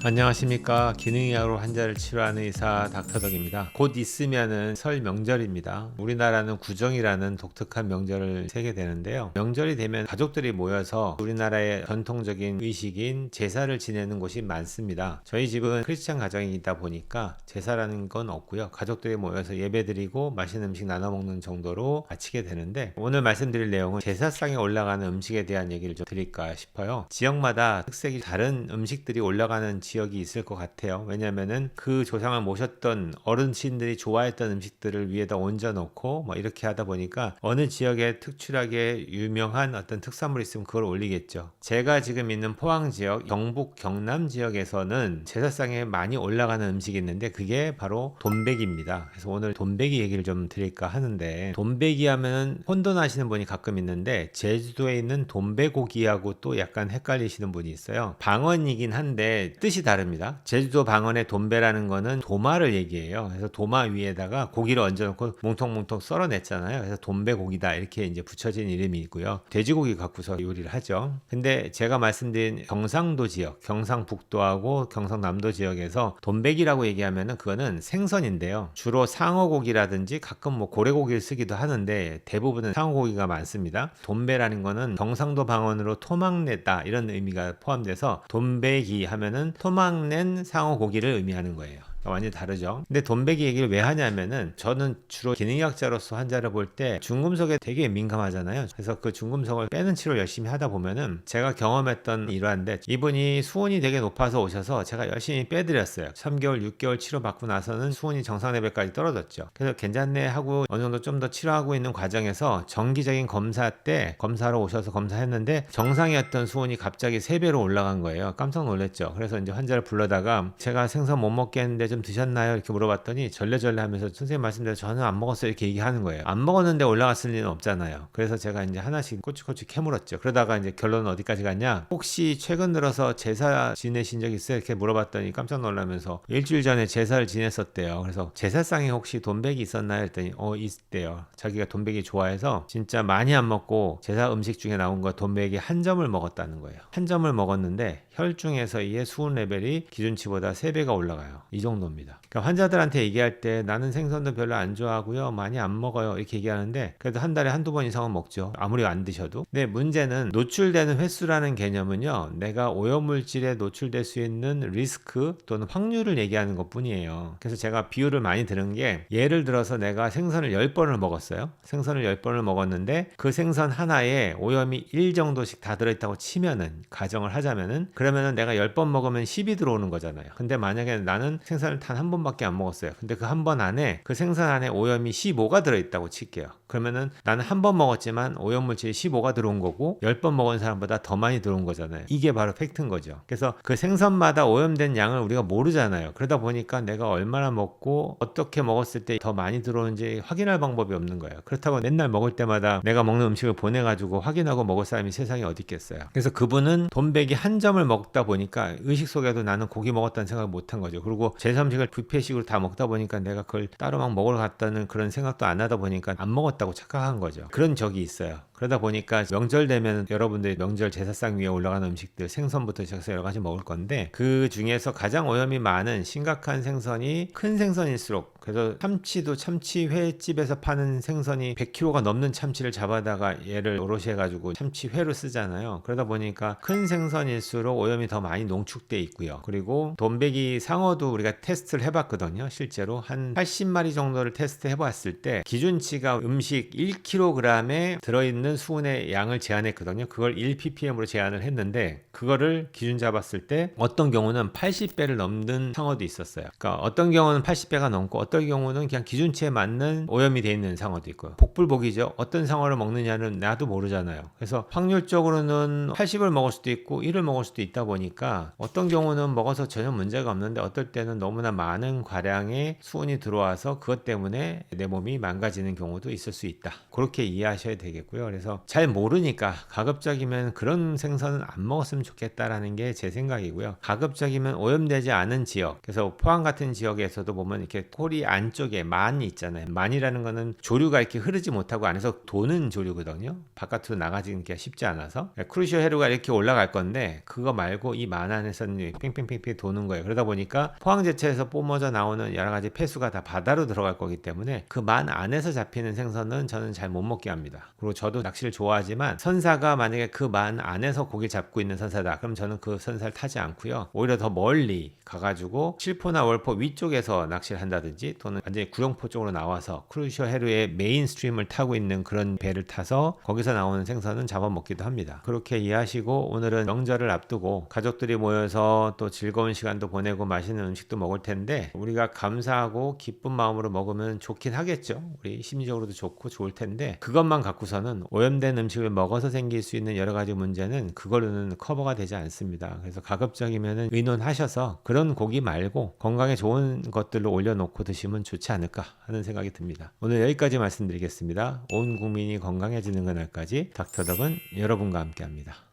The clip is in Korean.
안녕하십니까. 기능의학으로 환자를 치료하는 의사 닥터덕입니다. 곧 있으면은 설 명절입니다. 우리나라는 구정이라는 독특한 명절을 세게 되는데요. 명절이 되면 가족들이 모여서 우리나라의 전통적인 의식인 제사를 지내는 곳이 많습니다. 저희 집은 크리스찬 가정이다 보니까 제사라는 건 없고요. 가족들이 모여서 예배드리고 맛있는 음식 나눠 먹는 정도로 마치게 되는데, 오늘 말씀드릴 내용은 제사상에 올라가는 음식에 대한 얘기를 좀 드릴까 싶어요. 지역마다 특색이 다른 음식들이 올라가는 지역이 있을 것 같아요. 왜냐면은 그 조상을 모셨던 어르신들이 좋아했던 음식들을 위에다 얹어놓고 뭐 이렇게 하다 보니까 어느 지역에 특출하게 유명한 어떤 특산물이 있으면 그걸 올리겠죠. 제가 지금 있는 포항 지역, 경북, 경남 지역에서는 제사상에 많이 올라가는 음식이 있는데 그게 바로 돈베기입니다. 그래서 오늘 돈베기 얘기를 좀 드릴까 하는데, 돈베기 하면은 혼돈하시는 분이 가끔 있는데 제주도에 있는 돈베고기하고 또 약간 헷갈리시는 분이 있어요. 방언이긴 한데 뜻이 다릅니다. 제주도 방언의 돈베라는 거는 도마를 얘기해요. 그래서 도마 위에다가 고기를 얹어놓고 뭉텅뭉텅 썰어냈잖아요. 그래서 돈베고기다 이렇게 이제 붙여진 이름이고요. 돼지고기 갖고서 요리를 하죠. 근데 제가 말씀드린 경상도 지역, 경상북도하고 경상남도 지역에서 돈베기라고 얘기하면은 그거는 생선인데요. 주로 상어고기라든지 가끔 뭐 고래고기를 쓰기도 하는데 대부분은 상어고기가 많습니다. 돈베라는 거는 경상도 방언으로 토막내다 이런 의미가 포함돼서 돈베기 하면은 토막낸 상어고기를 의미하는 거예요. 완전히 다르죠. 근데 돈베기 얘기를 왜 하냐면은, 저는 주로 기능의학자로서 환자를 볼 때 중금속에 되게 민감하잖아요. 그래서 그 중금속을 빼는 치료를 열심히 하다 보면은 제가 경험했던 일화인데, 이분이 수온이 되게 높아서 오셔서 제가 열심히 빼드렸어요. 3개월, 6개월 치료받고 나서는 수온이 정상 레벨까지 떨어졌죠. 그래서 괜찮네 하고 어느 정도 좀 더 치료하고 있는 과정에서 정기적인 검사 때 검사로 오셔서 검사했는데 정상이었던 수온이 갑자기 3배로 올라간 거예요. 깜짝 놀랐죠. 그래서 이제 환자를 불러다가 제가 생선 못 먹겠는데 좀 드셨나요? 이렇게 물어봤더니 절레절레 하면서 선생님 말씀대로 저는 안 먹었어요 이렇게 얘기하는 거예요. 안 먹었는데 올라갔을 리는 없잖아요. 그래서 제가 이제 하나씩 꼬치꼬치 캐물었죠. 그러다가 이제 결론은 어디까지 갔냐, 혹시 최근 들어서 제사 지내신 적 있어요? 이렇게 물어봤더니 깜짝 놀라면서 일주일 전에 제사를 지냈었대요. 그래서 제사상에 혹시 돈베기 있었나요? 했더니 있대요. 자기가 돈베기 좋아해서 진짜 많이 안 먹고 제사 음식 중에 나온 거 돈베기 한 점을 먹었다는 거예요. 한 점을 먹었는데 혈중에서의 수은 레벨이 기준치보다 3배가 올라가요. 이 정도입니다. 그러니까 환자들한테 얘기할 때 나는 생선도 별로 안 좋아하고요, 많이 안 먹어요 이렇게 얘기하는데, 그래도 한 달에 한두 번 이상은 먹죠. 아무리 안 드셔도. 근데 문제는 노출되는 횟수라는 개념은요, 내가 오염물질에 노출될 수 있는 리스크 또는 확률을 얘기하는 것 뿐이에요. 그래서 제가 비유를 많이 드는 게, 예를 들어서 내가 생선을 10번을 먹었어요. 생선을 10번을 먹었는데 그 생선 하나에 오염이 1 정도씩 다 들어있다고 치면은, 가정을 하자면은, 그러면은 내가 10번 먹으면 10이 들어오는 거잖아요. 근데 만약에 나는 생선을 단 한 번밖에 안 먹었어요. 근데 그 한 번 안에, 그 생선 안에 오염이 15가 들어있다고 칠게요. 그러면은 나는 한 번 먹었지만 오염물질이 15가 들어온 거고 10번 먹은 사람보다 더 많이 들어온 거잖아요. 이게 바로 팩트인 거죠. 그래서 그 생선마다 오염된 양을 우리가 모르잖아요. 그러다 보니까 내가 얼마나 먹고 어떻게 먹었을 때 더 많이 들어오는지 확인할 방법이 없는 거예요. 그렇다고 맨날 먹을 때마다 내가 먹는 음식을 보내가지고 확인하고 먹을 사람이 세상에 어디 있겠어요. 그래서 그분은 돈베기 한 점을 먹다 보니까 의식 속에도 나는 고기 먹었다는 생각을 못한 거죠. 그리고 제사 음식을 뷔페식으로 다 먹다 보니까 내가 그걸 따로 막 먹으러 갔다는 그런 생각도 안 하다 보니까 안 먹었다고 착각한 거죠. 그런 적이 있어요. 그러다 보니까 명절 되면 여러분들이 명절 제사상 위에 올라가는 음식들, 생선부터 시작해서 여러 가지 먹을 건데, 그 중에서 가장 오염이 많은 심각한 생선이 큰 생선일수록, 그래서 참치도 참치회집에서 파는 생선이 100kg가 넘는 참치를 잡아다가 얘를 오롯이 해가지고 참치회로 쓰잖아요. 그러다 보니까 큰 생선일수록 오염이 더 많이 농축돼 있고요. 그리고 돈베기 상어도 우리가 테스트를 해봤거든요. 실제로 한 80마리 정도를 테스트 해봤을 때 기준치가 음식 1kg에 들어있는 수은의 양을 제한했거든요. 그걸 1ppm으로 제한을 했는데, 그거를 기준 잡았을 때 어떤 경우는 80배를 넘는 상어도 있었어요. 그러니까 어떤 경우는 80배가 넘고 어떤 경우는 그냥 기준치에 맞는 오염이 돼 있는 상어도 있고요. 복불복이죠. 어떤 상어를 먹느냐는 나도 모르잖아요. 그래서 확률적으로는 80을 먹을 수도 있고 1을 먹을 수도 있다 보니까 어떤 경우는 먹어서 전혀 문제가 없는데 어떨 때는 너무나 많은 과량의 수은이 들어와서 그것 때문에 내 몸이 망가지는 경우도 있을 수 있다. 그렇게 이해하셔야 되겠고요. 그래서 잘 모르니까 가급적이면 그런 생선은 안 먹었으면 좋겠다라는 게 제 생각이고요. 가급적이면 오염되지 않은 지역, 그래서 포항 같은 지역에서도 보면 이렇게 꼬리 안쪽에 만이 있잖아요. 만이라는 거는 조류가 이렇게 흐르지 못하고 안에서 도는 조류거든요. 바깥으로 나가지기가 쉽지 않아서. 크루시오 해루가 이렇게 올라갈 건데 그거 말고 이 만 안에서는 팽팽팽팽 도는 거예요. 그러다 보니까 포항제철에서 뿜어져 나오는 여러 가지 폐수가 다 바다로 들어갈 거기 때문에 그 만 안에서 잡히는 생선은 저는 잘 못 먹게 합니다. 그리고 저도 낚시를 좋아하지만 선사가 만약에 그 만 안에서 고기를 잡고 있는 선사다, 그럼 저는 그 선사를 타지 않고요. 오히려 더 멀리 가가지고 칠포나 월포 위쪽에서 낚시를 한다든지 또는 완전히 구룡포 쪽으로 나와서 크루시오 해루의 메인 스트림을 타고 있는 그런 배를 타서 거기서 나오는 생선은 잡아먹기도 합니다. 그렇게 이해하시고 오늘은 명절을 앞두고 가족들이 모여서 또 즐거운 시간도 보내고 맛있는 음식도 먹을 텐데 우리가 감사하고 기쁜 마음으로 먹으면 좋긴 하겠죠. 우리 심리적으로도 좋고 좋을 텐데 그것만 갖고서는 오염된 음식을 먹어서 생길 수 있는 여러 가지 문제는 그걸로는 커버가 되지 않습니다. 그래서 가급적이면 의논하셔서 그런 고기 말고 건강에 좋은 것들로 올려놓고 드시면 좋지 않을까 하는 생각이 듭니다. 오늘 여기까지 말씀드리겠습니다. 온 국민이 건강해지는 그날까지 닥터덕은 여러분과 함께합니다.